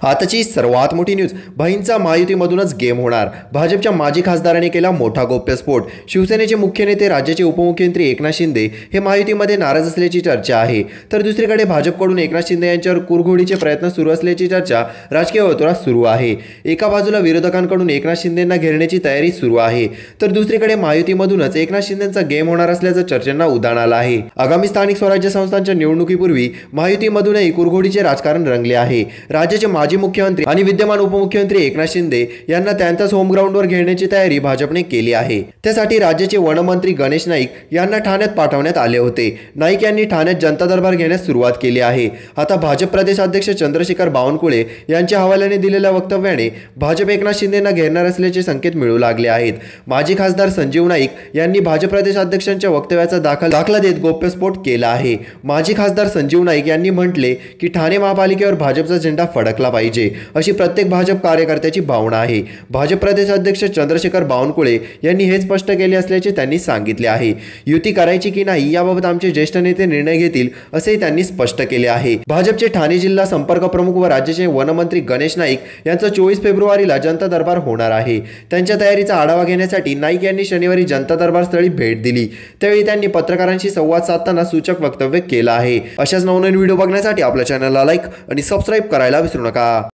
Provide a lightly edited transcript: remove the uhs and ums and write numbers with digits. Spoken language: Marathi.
आताची सर्वात मोठी न्यूज, भाईंचा महायुतीमधूनच गेम होणार. भाजपच्या माजी खासदाराने केला मोठा गौप्यस्फोट. शिवसेनेचे मुख्य नेते, राज्याचे उपमुख्यमंत्री एकनाथ शिंदे हे महायुतीमध्ये नाराज असल्याची चर्चा आहे. तर दुसरीकडे भाजपकडून एकनाथ शिंदे यांच्यावर कुरघोडीचे प्रयत्न सुरू असल्याची चर्चा राजकीय वर्तुळात सुरू आहे. एका बाजूला विरोधकांकडून एकनाथ शिंदेंना घेरण्याची तयारी सुरू आहे, तर दुसरीकडे महायुतीमधूनच एकनाथ शिंदेंचा गेम होणार असल्याचं चर्चांना उधाण आलं आहे. आगामी स्थानिक स्वराज्य संस्थांच्या निवडणुकीपूर्वी महायुतीमधूनही कुरघोडीचे राजकारण रंगले आहे. राज्याचे माजी मुख्यमंत्री आणि विद्यमान उपमुख्यमंत्री एकनाथ शिंदे यांना त्यांच्याच होम ग्राउंडवर घेण्याची तयारी भाजपने केली आहे. त्यासाठी राज्याचे वनमंत्री गणेश नाईक यांना ठाण्यात पाठवण्यात आले होते. नाईक यांनी ठाण्यात जनता दरबार घेण्यास सुरुवात केली आहे. आता भाजप प्रदेशाध्यक्ष चंद्रशेखर बावनकुळे यांच्या हवाल्याने दिलेल्या वक्तव्याने भाजप एकनाथ शिंदेंना घेरणार असल्याचे संकेत मिळू लागले आहेत. माजी खासदार संजीव नाईक यांनी भाजप प्रदेशाध्यक्षांच्या वक्तव्याचा दाखला देत गौप्यस्फोट केला आहे. माजी खासदार संजीव नाईक यांनी म्हटले की ठाणे महापालिकेवर भाजपचा झेंडा फडकला पाहिजे, अशी प्रत्येक भाजप कार्यकर्त्याची भावना आहे. भाजप प्रदेशाध्यक्ष चंद्रशेखर बावनकुळे यांनी हे स्पष्ट केले असल्याचे त्यांनी सांगितले आहे. युती करायची की नाही याबाबत आमचे ज्येष्ठ नेते निर्णय घेतील, असेही त्यांनी स्पष्ट केले आहे. भाजपचे ठाणे जिल्हा संपर्क प्रमुख व राज्याचे वनमंत्री गणेश नाईक यांचा 24 फेब्रुवारीला जनता दरबार होणार आहे. त्यांच्या तयारीचा आढावा घेण्यासाठी नाईक यांनी शनिवारी जनता दरबार स्थळी भेट दिली. त्यावेळी त्यांनी पत्रकारांशी संवाद साधताना सूचक वक्तव्य केलं आहे. अशाच नवनवीन व्हिडिओ बघण्यासाठी आपल्या चॅनलला लाईक आणि सबस्क्राईब करायला विसरू नका.